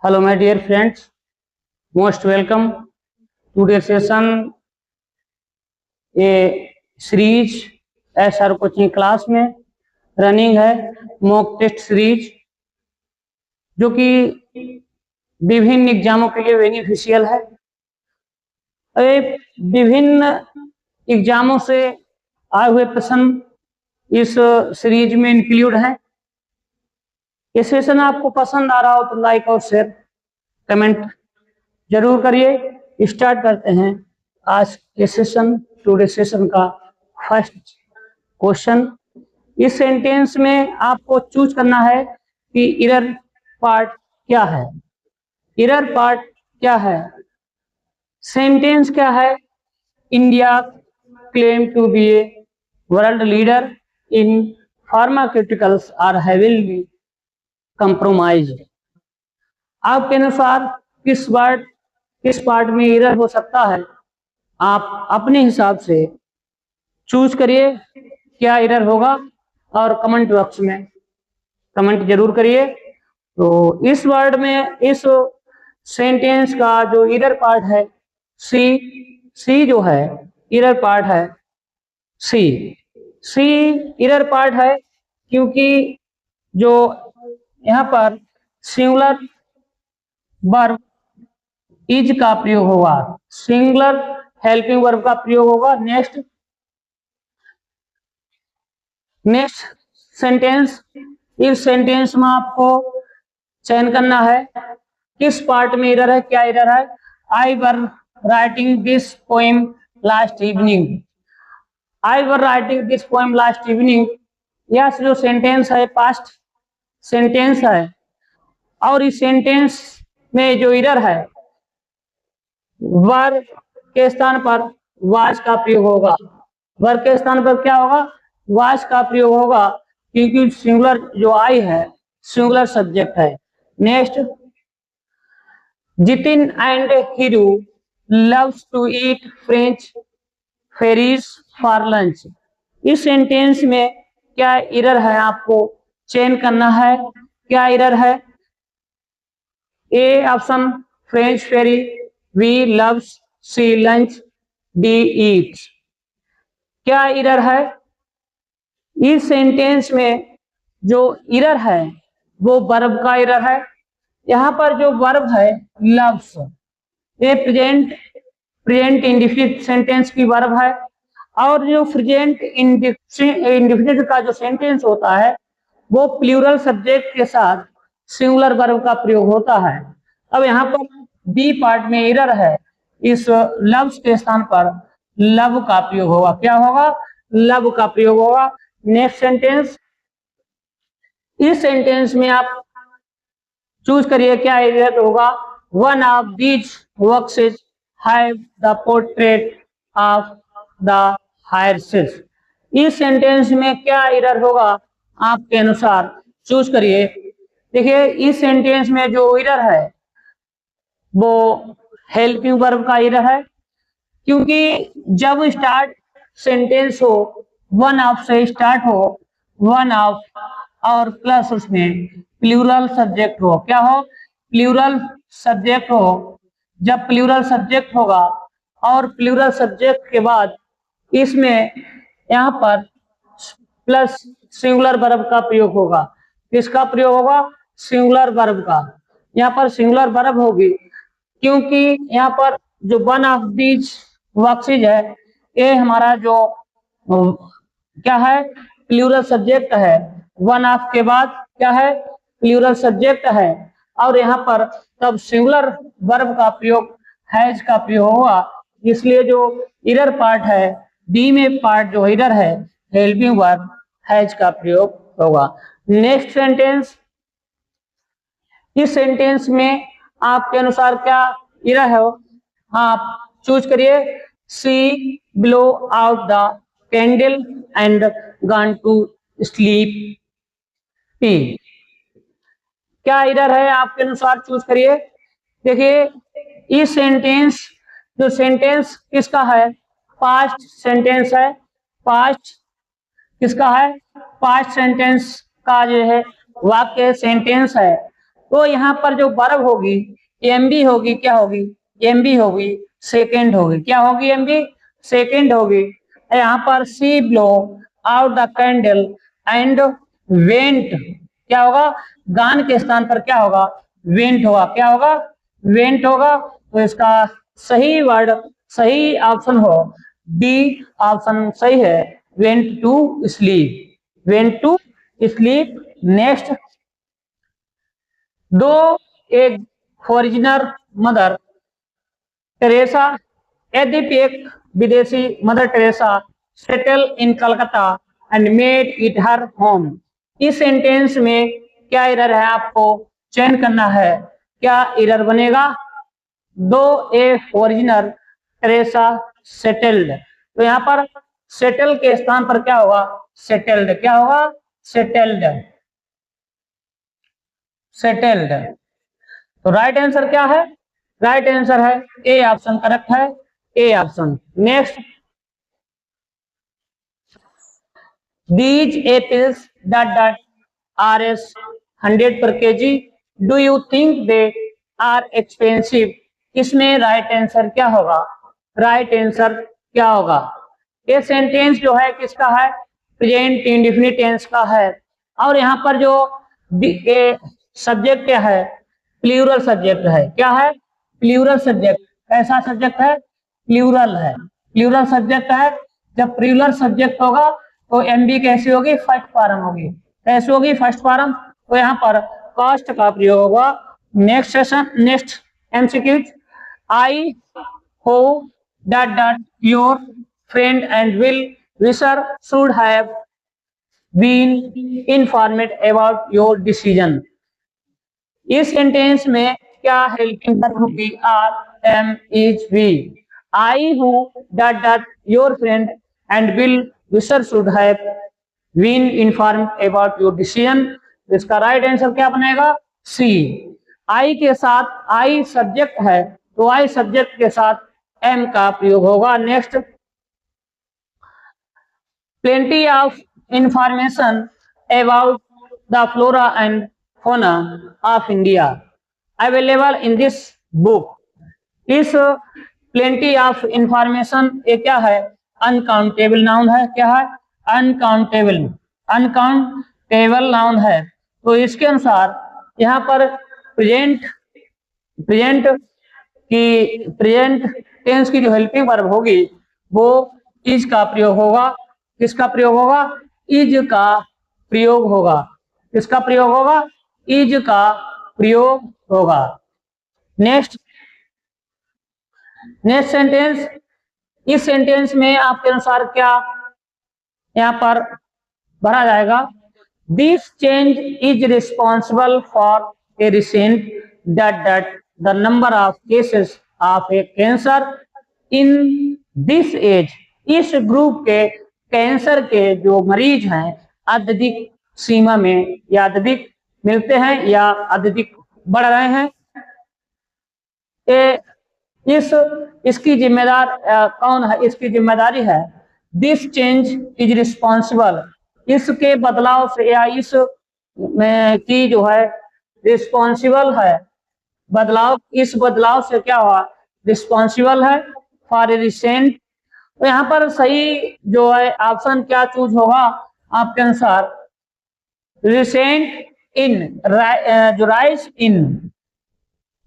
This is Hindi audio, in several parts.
Hello, my dear friends. Most welcome to the session a series SR coaching class में रनिंग है मॉक टेस्ट सीरीज, जो कि विभिन्न एग्जामों के लिए बेनिफिशियल है। विभिन्न एग्जामों से आए हुए प्रश्न इस सीरीज में इंक्लूड हैं। ये सेशन आपको पसंद आ रहा हो तो लाइक और शेयर कमेंट जरूर करिए। स्टार्ट करते हैं आज के सेशन। टुडे सेशन का फर्स्ट क्वेश्चन, इस सेंटेंस में आपको चूज करना है कि इरर पार्ट क्या है। इरर पार्ट क्या है? सेंटेंस क्या है? India claim to be a world leader in pharmaceuticals are heavily compromised. आपके अनुसार किस पार्ट में एरर हो सकता है? आप अपने हिसाब से चूज करिए क्या एरर होगा और कमेंट बॉक्स में कमेंट जरूर करिए। तो इस वर्ड में इस सेंटेंस का जो एरर पार्ट है सी जो है एरर पार्ट है सी एरर पार्ट है, क्योंकि जो यहाँ पर सिंगुलर वर्ब इज का प्रयोग होगा, सिंगुलर हेल्पिंग वर्ब का प्रयोग होगा। नेक्स्ट सेंटेंस, इस सेंटेंस में आपको चयन करना है किस पार्ट में एरर है, क्या एरर है। I were writing this poem last evening. I were writing this poem last evening, यह जो सेंटेंस है पास्ट सेंटेंस है, और इस सेंटेंस में जो एरर है वर्ब के स्थान पर वाज का प्रयोग होगा। वर्ब के स्थान पर क्या होगा? वाज का प्रयोग होगा, क्योंकि सिंगुलर जो आई है सिंगुलर सब्जेक्ट है। Next, Jitin and Hiru loves to eat French fries for lunch. इस सेंटेंस में क्या एरर है आपको चयन करना है। क्या एरर है? ए option French ferry, B loves, C lunch, D eat. क्या एरर है? इस सेंटेंस में जो एरर है वो वर्ब का एरर है। यहाँ पर जो वर्ब है लव्स, ये प्रेजेंट इंडेफिनिट सेंटेंस की वर्ब है, और जो प्रेजेंट इंडेफिनिट का जो सेंटेंस होता है वो प्लूरल सब्जेक्ट के साथ सिंगुलर वर्ब का प्रयोग होता है। अब यहाँ पर बी पार्ट में एरर है, इस लव्स के स्थान पर लव का प्रयोग होगा। क्या होगा? लव का प्रयोग होगा। नेक्स्ट सेंटेंस, इस सेंटेंस में आप चूज करिए क्या एरर होगा। One of these works have the portrait of the heiresses. इस सेंटेंस में क्या एरर होगा आपके अनुसार चूज करिए। देखिए, इस सेंटेंस में जो एरर है वो हेल्पिंग वर्ब का एरर है, क्योंकि जब स्टार्ट सेंटेंस हो वन ऑफ से स्टार्ट हो, वन ऑफ और प्लस उसमें प्लूरल सब्जेक्ट हो। क्या हो? प्लूरल सब्जेक्ट हो। जब प्लूरल सब्जेक्ट होगा और प्लूरल सब्जेक्ट के बाद इसमें यहाँ पर प्लस सिंगुलर वर्ब का प्रयोग होगा। किसका प्रयोग होगा? सिंगुलर वर्ब का। यहाँ पर सिंगुलर वर्ब होगी, क्योंकि यहाँ पर जो वन ऑफ दीज वर्क्सेज है ये हमारा जो क्या है प्लूरल सब्जेक्ट है। वन ऑफ के बाद क्या है? प्लूरल सब्जेक्ट है, और यहाँ पर तब सिंगुलर वर्ब का प्रयोग हैज का प्रयोग होगा। इसलिए जो एरर पार्ट है बी में पार्ट जो एरर है हेल्पिंग वर्ब हैज का प्रयोग होगा। नेक्स्ट सेंटेंस, इस सेंटेंस में आपके अनुसार क्या एरर है आप चूज करिए। C blow out the candle and gone to sleep. P, क्या एरर है आपके अनुसार चूज करिए। देखिए, इस सेंटेंस जो सेंटेंस किसका है? पास्ट सेंटेंस है। पास्ट किसका है? पास्ट सेंटेंस का जो है वाक्य सेंटेंस है, तो यहाँ पर जो वर्ब होगी एमबी होगी, क्या होगी, एमबी होगी, सेकेंड होगी, क्या होगी, एमबी सेकेंड होगी। यहाँ पर C blow out the candle and went, क्या होगा, गान के स्थान पर क्या होगा, वेंट होगा, क्या होगा, वेंट होगा। तो इसका सही वर्ड, सही ऑप्शन हो डी ऑप्शन सही है, went to sleep, went to sleep. Next, दो एक फॉरिजनर मदर टेरेसा, यद्यपि एक विदेशी mother Teresa settle in Calcutta and made it her home. इस सेंटेंस में क्या एरर है, आपको चयन करना है, क्या एरर बनेगा, दो ए फॉरिजनर टेरेसा सेटल्ड, तो यहाँ पर सेटल के स्थान पर क्या होगा, सेटल्ड, क्या होगा, सेटल्ड, सेटल्ड। तो राइट आंसर क्या है, राइट आंसर है ए ऑप्शन, करेक्ट है ए option. Next, these apples dot dot are R 100 per KG, do you think they are expensive. इसमें राइट आंसर क्या होगा, राइट आंसर क्या होगा, ये सेंटेंस जो है किसका है, प्रेजेंट इंडेफिनिट टेंस का है। और यहाँ पर जो सब्जेक्ट क्या है, प्लूरल सब्जेक्ट है, क्या है, प्लूरल सब्जेक्ट, कैसा सब्जेक्ट है, प्लूरल है, प्लूरल सब्जेक्ट है। जब प्लूरल सब्जेक्ट होगा तो एमबी कैसी होगी, फर्स्ट फॉर्म होगी, कैसी होगी, फर्स्ट फॉर्म। तो यहाँ पर कास्ट का प्रयोग होगा। Next session, next MCQs, I who dot dot your friend and well wisher should have been informed about your decision. इस सेंटेंस में क्या हेल्पिंग वर्ब होगी, are am is we. I who dot dot your friend and well wisher should have been informed about your decision. इसका राइट आंसर क्या बनेगा, सी। आई के साथ, आई सब्जेक्ट है तो आई सब्जेक्ट के साथ एम का प्रयोग होगा। Next, plenty of information about the flora and fauna of India available in this book। इस plenty of information ये क्या है, अनकाउंटेबल नाउन है, क्या है, अनकाउंटेबल, अनकाउंटेबल नाउन है। तो इसके अनुसार यहाँ पर प्रेजेंट, प्रेजेंट की, प्रेजेंट टेंस की जो हेल्पिंग वर्ब होगी वो इज का प्रयोग होगा, किसका प्रयोग होगा, इज का प्रयोग होगा, किसका प्रयोग होगा, इज का प्रयोग होगा। नेक्स्ट, नेक्स्ट सेंटेंस, इस सेंटेंस में आपके अनुसार क्या यहाँ पर भरा जाएगा, this change is responsible for a recent dot dot the number of cases of a cancer in this age. इस ग्रुप के कैंसर के जो मरीज हैं अत्यधिक सीमा में या अत्यधिक मिलते हैं या अत्यधिक बढ़ रहे हैं। इसकी जिम्मेदार कौन है, इसकी जिम्मेदारी है, दिस चेंज इज रिस्पॉन्सिबल, इसके बदलाव से या इस की जो है रिस्पॉन्सिबल है, बदलाव, इस बदलाव से क्या हुआ, रिस्पॉन्सिबल है फॉर ए रिसेंट। तो यहाँ पर सही जो है ऑप्शन क्या चूज होगा आपके अनुसार, रिसेंट इन, जो राइज इन,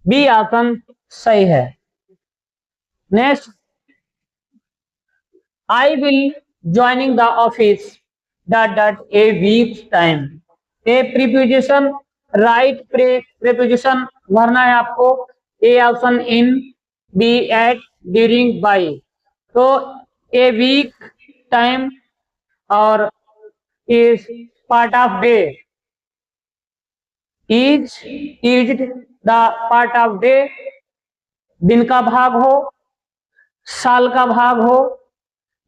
बी ऑप्शन सही है। Next, I will joining the office dot dot a week time. A preposition, right preposition भरना है आपको, a option in, B at, during, by. तो ए वीक टाइम और is part of day, is the part of day, दिन का भाग हो, साल का भाग हो,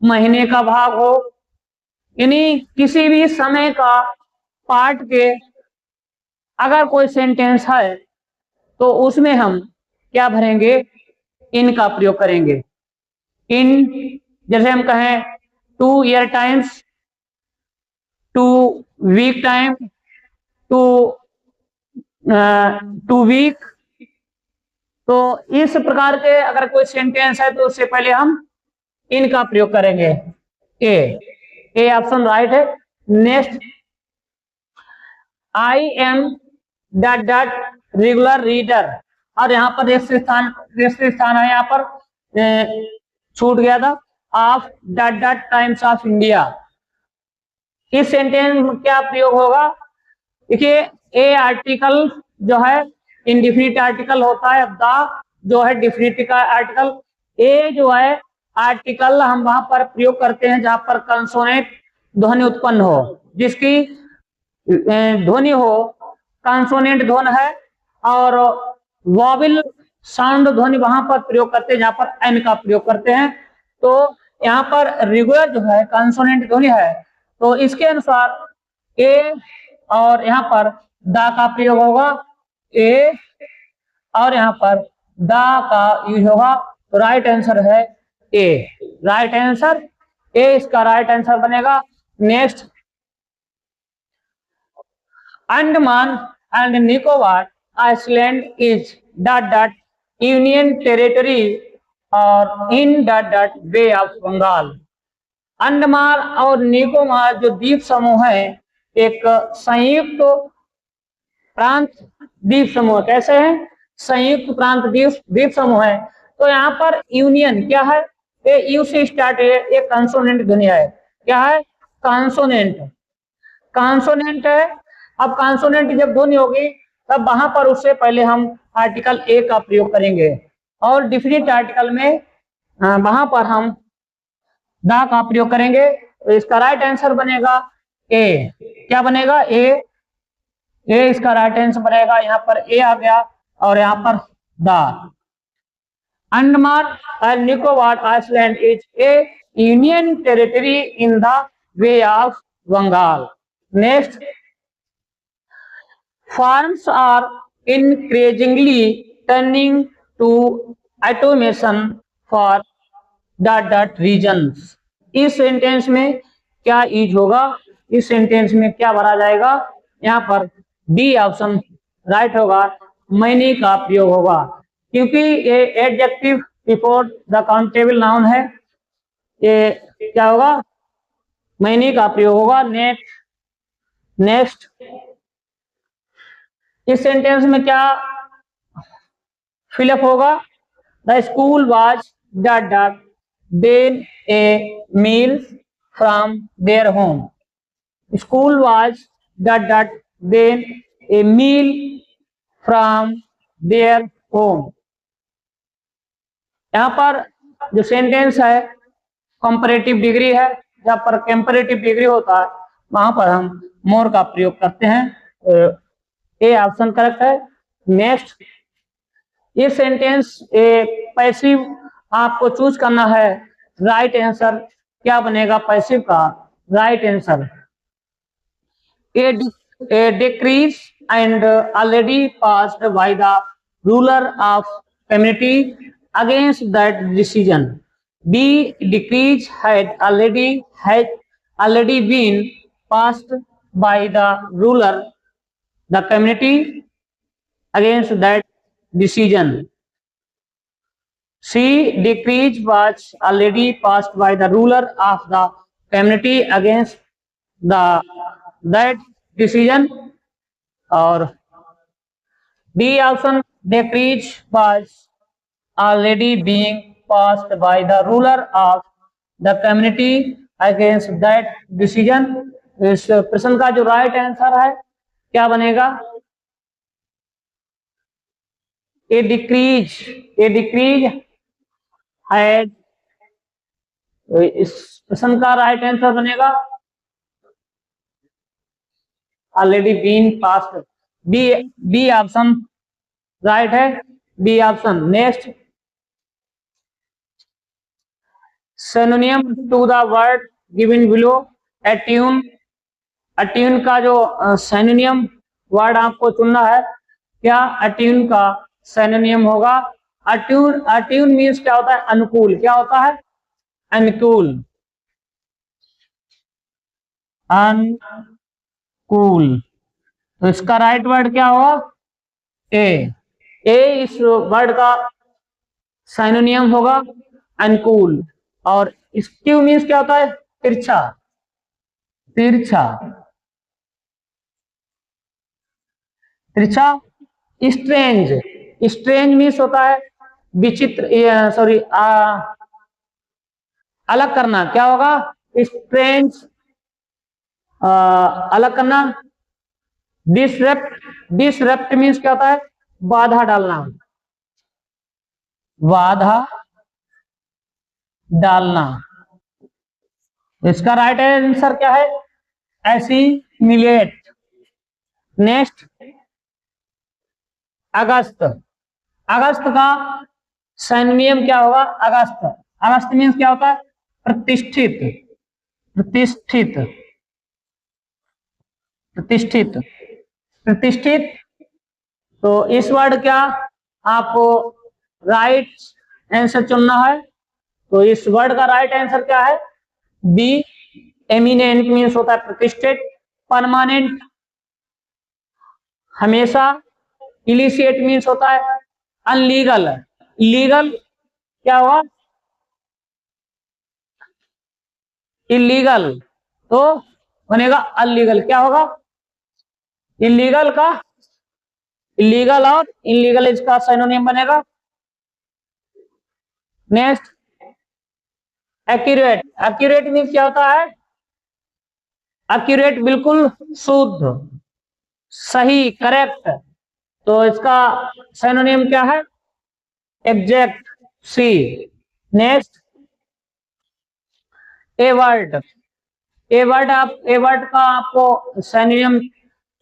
महीने का भाग हो, यानी किसी भी समय का पार्ट के अगर कोई सेंटेंस है तो उसमें हम क्या भरेंगे, इन का प्रयोग करेंगे। इन, जैसे हम कहें 2 year times, 2 week time, 2 two week. तो इस प्रकार के अगर कोई सेंटेंस है तो उससे पहले हम इनका प्रयोग करेंगे। ए ऑप्शन राइट है। Next, I am dot dot regular reader, और यहाँ पर रेस्ट स्थान है, यहाँ पर छूट गया था, of dot dot times of India. इस सेंटेंस में क्या प्रयोग होगा? देखिए, ए आर्टिकल जो है इंडिफिनिट आर्टिकल होता है, द जो है डिफिनिटिव का आर्टिकल, ए जो है आर्टिकल हम वहां पर प्रयोग करते हैं जहां पर कंसोनेंट ध्वनि उत्पन्न हो, जिसकी ध्वनि हो, कंसोनेंट ध्वनि है, और वॉवेल साउंड ध्वनि वहां पर प्रयोग करते हैं जहां पर एन का प्रयोग करते हैं। तो यहाँ पर रेगुलर जो है कंसोनेंट ध्वनि है, तो इसके अनुसार ए और यहाँ पर दा का प्रयोग होगा, ए और यहाँ पर दा का यूज होगा। तो राइट आंसर है ए। राइट आंसर ए इसका राइट आंसर बनेगा। Next, Andaman and Nicobar island is dot dot union territory और in dot dot bay of Bengal. Andaman और निकोबार जो द्वीप समूह है एक संयुक्त प्रांत द्वीप समूह। कैसे है? संयुक्त प्रांत द्वीप समूह है। तो यहाँ पर यूनियन क्या है? ये यू से स्टार्ट है, एक कंसोनेंट ध्वनि है। क्या है? कंसोनेंट। कंसोनेंट है। अब कंसोनेंट जब ध्वनि होगी तब वहां पर उससे पहले हम आर्टिकल ए का प्रयोग करेंगे, और डिफिनिट आर्टिकल में वहां पर हम दा का प्रयोग करेंगे। तो इसका राइट आंसर बनेगा ए। क्या बनेगा? ए इसका राइट आंसर बनेगा। यहाँ पर ए आ गया और यहाँ पर दा। Andaman and Nicobar island is a union territory in the way of Bengal. Next, farms are increasingly turning to automation for dot dot regions। इस सेंटेंस में क्या यूज होगा? इस सेंटेंस में क्या भरा जाएगा? यहाँ पर डी ऑप्शन राइट होगा, मैनी का प्रयोग होगा, क्योंकि ये adjective before the countable noun है। ये क्या होगा? मैनी का प्रयोग होगा। नेक्स्ट, इस सेंटेंस में क्या फिलअप होगा? The school was dot dot then a mile from there home. School was dot dot then a mile from there home. यहाँ पर जो सेंटेंस है कंपैरेटिव डिग्री है, जहाँ पर कंपैरेटिव डिग्री होता है वहां पर हम मोर का प्रयोग करते हैं। ए ऑप्शन करेक्ट है। नेक्स्ट, ये सेंटेंस पैसिव आपको चूज करना है। राइट आंसर क्या बनेगा पैसिव का? Right answer a decrees and already passed by the ruler of community against that decision. B decrees had already been passed by the ruler the community against that decision। C decree was already passed by the ruler of the community against that decision। और D option, decree was already being passed by the ruler of the community against that decision। इस प्रश्न का जो राइट आंसर है क्या बनेगा? ए डिक्रीज हैड, इस प्रश्न का राइट आंसर बनेगा already been passed. B option right है, B option. Next, synonym to the word given below attune. Attune का जो सिनोनिम वर्ड आपको चुनना है, क्या अट्यून का सिनोनिम होगा? अट्यून मीन्स क्या होता है? अनुकूल। क्या होता है? अनुकूल। अनुकूल। तो इसका राइट वर्ड क्या होगा? ए इस वर्ड का साइनोनियम होगा अनुकूल। और स्क्यू मीन्स क्या होता है? तिरछा, तिरछा, तिरछा। स्ट्रेंज, स्ट्रेंज मीन्स होता है विचित्र, सॉरी अलग करना। क्या होगा? स्ट्रेंज, अलग करना। डिसरप्ट, डिसरप्ट मीन्स क्या होता है? बाधा डालना, बाधा डालना। इसका राइट आंसर क्या है? एसिमिलेट। नेक्स्ट, अगस्त, अगस्त का सैनियम क्या होगा? अगस्त, अगस्त मीन्स क्या होता है? प्रतिष्ठित, प्रतिष्ठित, प्रतिष्ठित, प्रतिष्ठित। तो इस वर्ड क्या आपको राइट आंसर चुनना है। तो इस वर्ड का राइट आंसर क्या है? बी, एमिनेंट मीन्स होता है प्रतिष्ठित। परमानेंट, हमेशा। इलिसिएट मीन्स होता है अनलीगल, लीगल क्या हुआ? इलीगल, तो बनेगा अनलीगल। क्या होगा? इलीगल का, इलीगल और इलीगल इसका सिनोनिम बनेगा। नेक्स्ट, एक्यूरेट, एक्यूरेट मीन्स क्या होता है? एक्यूरेट बिल्कुल शुद्ध, सही, करेक्ट। तो इसका सिनोनिम क्या है? Exact, C. Next, a word, a word, आप ए वर्ड का आपको सिनोनिम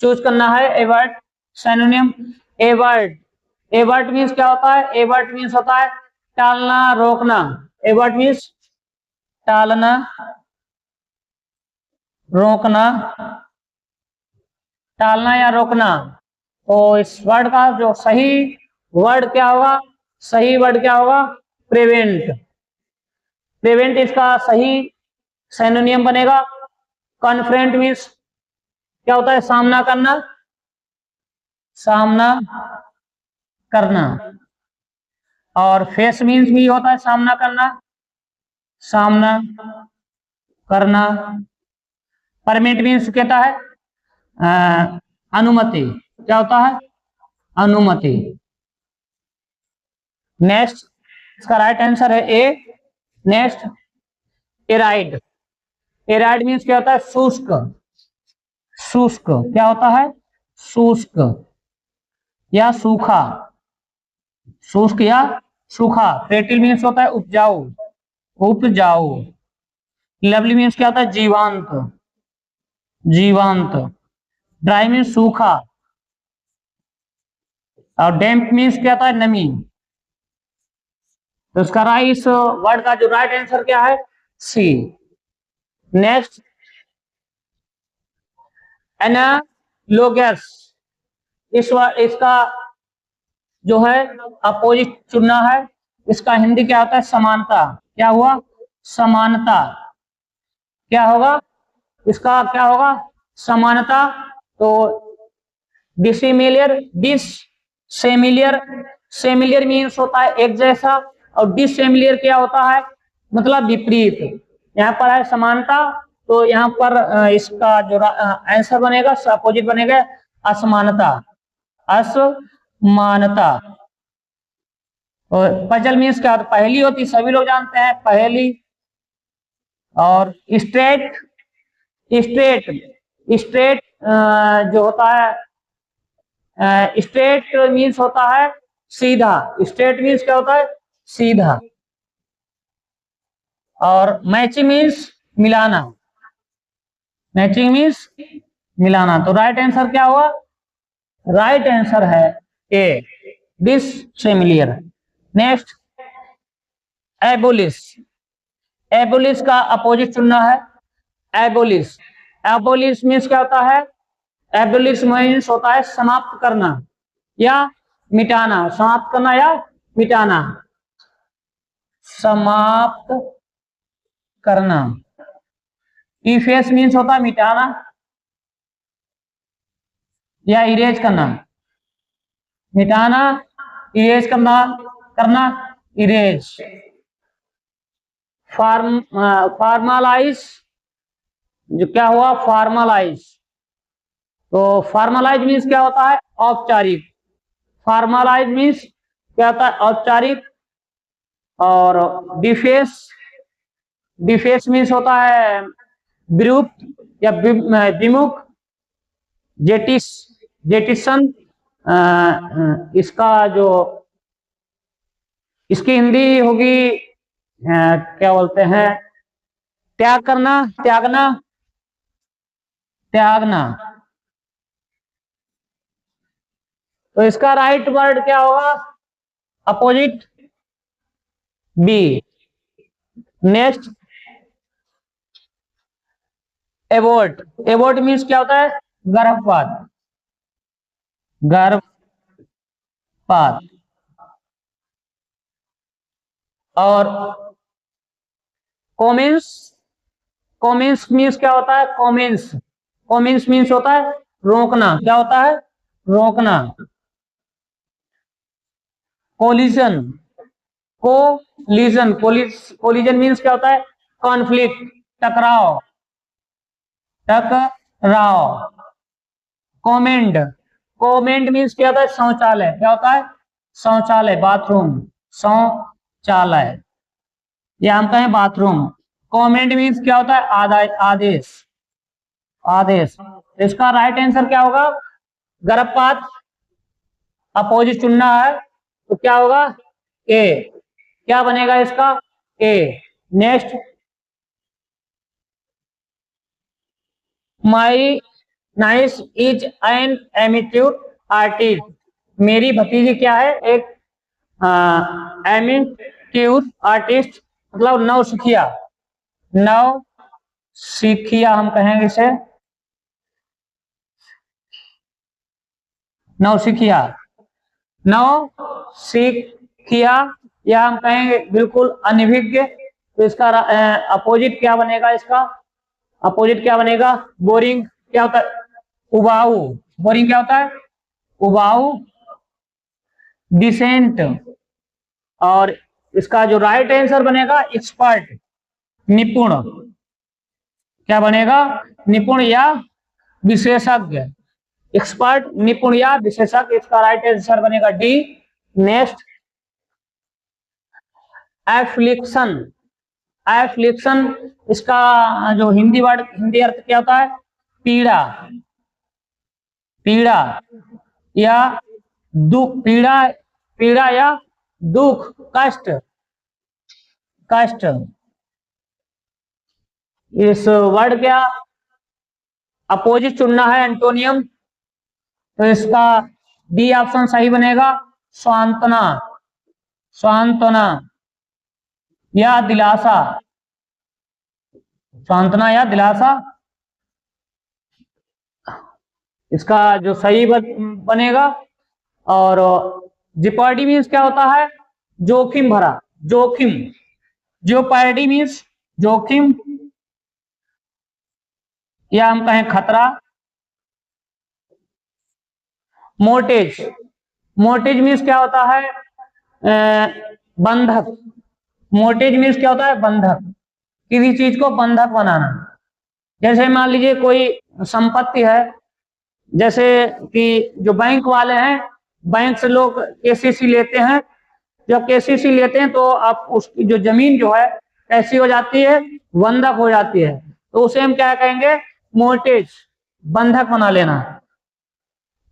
चूज करना है। A word synonym, a word, a word means क्या होता है? ए वर्ड मीन्स होता है टालना, रोकना। ए वर्ड मीन्स टालना, रोकना, टालना या रोकना। तो इस वर्ड का जो सही वर्ड क्या होगा? सही वर्ड क्या होगा? प्रिवेंट, प्रिवेंट इसका सही सिनोनिम बनेगा। कॉन्फ्रेंट मीन्स क्या होता है? सामना करना, सामना करना। और फेस मीन्स भी होता है सामना करना, सामना करना। परमिट मीन्स कहता है अनुमति। क्या होता है? अनुमति। नेक्स्ट, इसका राइट आंसर है ए। नेक्स्ट, एराइड, एराइड मीन्स क्या होता है? शुष्क, शुष्क। क्या होता है? शुष्क या सूखा, शुष्क या सूखा। फेर्टिल मीन्स होता है उपजाऊ, उपजाऊ। लवली मीन्स क्या होता है? जीवांत, जीवांत। ड्राई मीन्स सूखा। और डैम्प मीन्स क्या होता है? नमी। तो इसका राइट, इस वर्ड का जो राइट आंसर क्या है? सी। नेक्स्ट, एनालोगस, इस इसका जो है अपोजिट चुनना है। इसका हिंदी क्या होता है? समानता। क्या हुआ? समानता। क्या होगा? इसका क्या होगा? समानता। तो डिसिमिलियर, डिस सेमिलियर, सेमिलियर मीन्स होता है एक जैसा। और डिससेमिलियर क्या होता है? मतलब विपरीत। यहाँ पर है समानता, तो यहाँ पर इसका जो आंसर बनेगा अपोजिट बनेगा असमानता, असमानता। और पजल मीन्स क्या होता है? पहेली होती, सभी लोग जानते हैं पहेली। और स्ट्रेट, स्ट्रेट, स्ट्रेट जो होता है, स्ट्रेट मीन्स होता है सीधा। स्ट्रेट मीन्स क्या होता है? सीधा। और मैचिंग मीन्स मिलाना, मैचिंग मीन्स मिलाना। तो राइट आंसर क्या हुआ? राइट आंसर है ए, डिससिमिलियर। नेक्स्ट, एबोलिश, एबोलिश का अपोजिट चुनना है। एबोलिश, एबोलिश मीन्स क्या होता है? एबोलिश मीन्स होता है समाप्त करना या मिटाना, समाप्त करना या मिटाना, समाप्त करना। इफेस मीन्स होता है मिटाना या इरेज करना, मिटाना, इरेज करना, करना इरेज। फार्मलाइज, जो क्या हुआ, फार्मलाइज। तो फार्मलाइज मीन्स क्या होता है, औपचारिक। फार्मलाइज मीन्स क्या होता है, औपचारिक। और डिफेस, डिफेस मीन्स होता है विरूप या विमुख। जेटिस, जेटिसन, इसका जो, इसकी हिंदी होगी क्या बोलते हैं, त्याग करना, त्यागना, त्यागना। तो इसका राइट वर्ड क्या होगा, opposite, B. Next, abort. Abort means क्या होता है, गर्भपात, गर्भपात। और कॉमेंस, कॉमेंस मीन्स क्या होता है, कॉमेंस, कॉमेंस मीन्स होता है रोकना, क्या होता है, रोकना। कोलिजन, कोलिजन, कोलिजन मीन्स क्या होता है, कॉन्फ्लिक्ट, टकराव, टकराव। कॉमेंड, कॉमेंड मीन्स क्या होता है, शौचालय, क्या होता है, शौचालय, बाथरूम, शौचालय, या हम कहें बाथरूम। कॉमेंड मीन्स क्या होता है, आदेश, आदेश। इसका राइट आंसर क्या होगा, गर्भपात। अपोजिट चुनना है तो क्या होगा, ए। क्या बनेगा इसका, A. Next, my niece is an amateur artist. मेरी भतीजी क्या है, एक एमिट्यूड आर्टिस्ट, मतलब नौसिखिया, नौसिखिया हम कहेंगे इसे, नौसिखिया, नौसिखिया, या हम कहेंगे बिल्कुल अनभिज्ञ। तो इसका अपोजिट क्या बनेगा, इसका अपोजिट क्या बनेगा, बोरिंग। क्या होता है, उबाऊ। बोरिंग क्या होता है, उबाऊ, डिसेंट। और इसका जो राइट आंसर बनेगा, एक्सपर्ट, निपुण। क्या बनेगा, निपुण या विशेषज्ञ। एक्सपर्ट, निपुण या विशेषज्ञ, इसका राइट आंसर बनेगा डी। नेक्स्ट, एफ्लिक्शन, एफ्लिक्शन, इसका जो हिंदी वर्ड, हिंदी अर्थ क्या होता है, पीड़ा, पीड़ा या दुख, पीड़ा, पीड़ा या दुख, कष्ट, कष्ट। इस वर्ड क्या अपोजिट चुनना है, एंटोनियम। तो इसका डी ऑप्शन सही बनेगा, सांत्वना, सांत्वना या दिलासा, सांत्वना या दिलासा। इसका जो सही बनेगा। और जिपर्डी मीन्स क्या होता है, जोखिम भरा, जोखिम। जियोपर्डी मीन्स जोखिम, या हम कहें खतरा। मोर्टेज, मोर्टेज मीन्स क्या होता है, बंधक। मोर्टेज मीन्स क्या होता है, बंधक, किसी चीज को बंधक बनाना। जैसे मान लीजिए कोई संपत्ति है, जैसे कि जो बैंक वाले हैं, बैंक से लोग केसीसी लेते हैं। जब केसीसी लेते हैं तो आप उसकी जो जमीन जो है कैसी हो जाती है, बंधक हो जाती है। तो उसे हम क्या कहेंगे, मोर्टेज, बंधक बना लेना।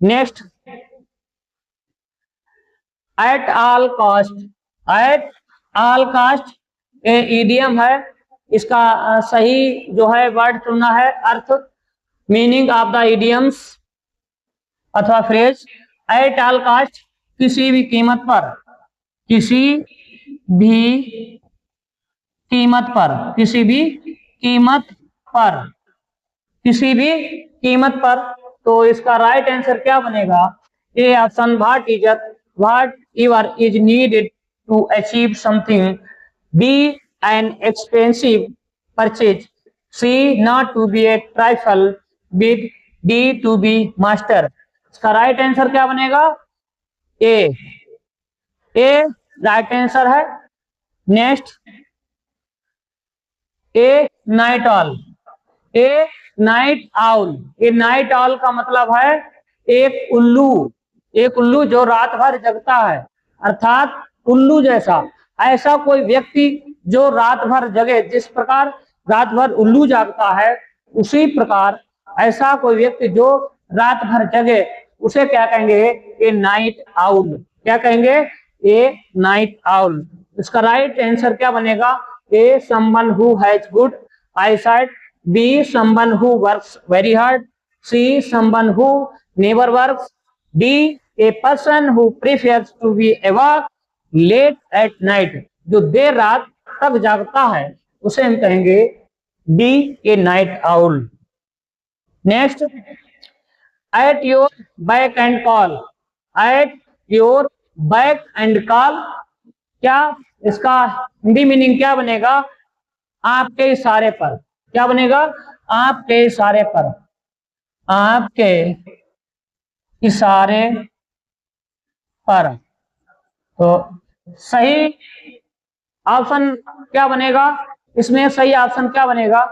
Next, at all cost, at all cast A idiom है। इसका सही जो है वर्ड चुनना है, अर्थ, मीनिंग ऑफ द इडियम्स अथवा फ्रेज। एट ऑल कास्ट, किसी भी कीमत पर, किसी भी कीमत पर, किसी भी कीमत पर, किसी भी कीमत पर। तो इसका राइट आंसर क्या बनेगा, a option, whatever is needed to achieve something, B an expensive purchase, C not to be a trifle, big, D to be master. इसका राइट आंसर क्या बनेगा, ए राइट आंसर है। Next, a night all, a night owl. A night all का मतलब है एक उल्लू, एक उल्लू जो रात भर जगता है, अर्थात उल्लू जैसा। ऐसा कोई व्यक्ति जो रात भर जगे, जिस प्रकार रात भर उल्लू जागता है, उसी प्रकार ऐसा कोई व्यक्ति जो रात भर जगे, उसे क्या कहेंगे? A night owl. क्या कहेंगे? A night owl. इसका राइट आंसर क्या बनेगा? A someone who has good eyesight, B someone who works very hard, C someone who never works, D a person who prefers to be awake late at night. जो देर रात तक जागता है उसे हम कहेंगे D a night owl. Next, at your beck and call, at your beck and call, क्या इसका हिंदी मीनिंग क्या बनेगा? आपके इशारे पर। क्या बनेगा? आपके इशारे पर, आपके इशारे पर। तो सही ऑप्शन क्या बनेगा? इसमें सही ऑप्शन क्या बनेगा?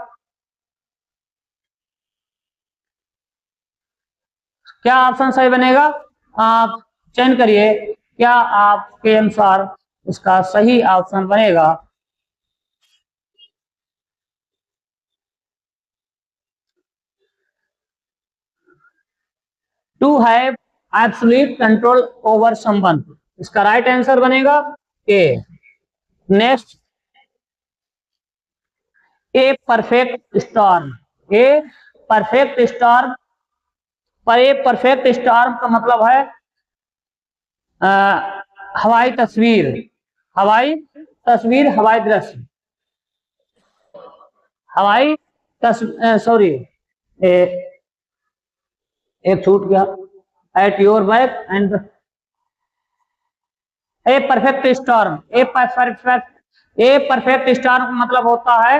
क्या ऑप्शन सही बनेगा? आप चयन करिए, क्या आपके अनुसार इसका सही ऑप्शन बनेगा? To have absolute control over someone. इसका राइट आंसर बनेगा A. Next, a perfect storm, a perfect storm. पर ए परफेक्ट स्टॉर्म का मतलब है हवाई तस्वीर, हवाई तस्वीर, हवाई दृश्य, हवाई सॉरी, एक छूट गया। Eight your beck and A perfect storm, a perfect storm का मतलब होता है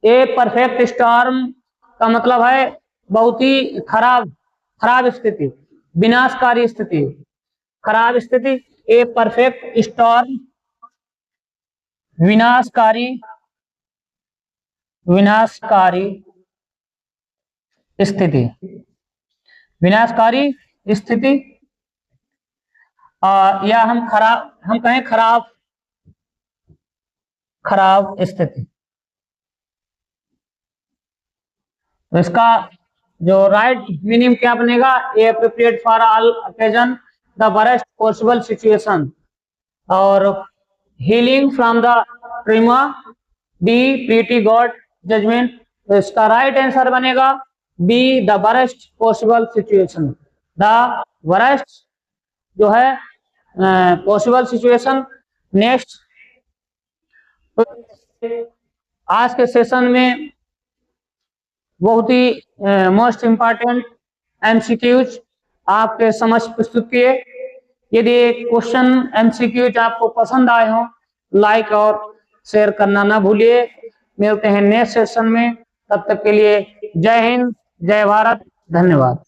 ए परफेक्ट स्टॉर्म का मतलब है बहुत ही खराब स्थिति, विनाशकारी स्थिति, खराब स्थिति। ए परफेक्ट स्टॉर्म विनाशकारी, विनाशकारी स्थिति, विनाशकारी स्थिति, या हम कहें खराब स्थिति। तो इसका जो राइट मीनिंग क्या बनेगा? A appropriate for all occasion, the worst possible situation, और healing from the trauma, D pretty good judgement. तो इसका राइट आंसर बनेगा B, the worst possible situation. The worst जो है पॉसिबल सिचुएशन। नेक्स्ट, आज के सेशन में बहुत ही मोस्ट इम्पॉर्टेंट एमसीक्यूज आपके समझ प्रस्तुत किए। यदि क्वेश्चन एमसीक्यूज आपको पसंद आए हो, लाइक और शेयर करना ना भूलिए। मिलते हैं नेक्स्ट सेशन में, तब तक के लिए जय हिंद, जय भारत, धन्यवाद।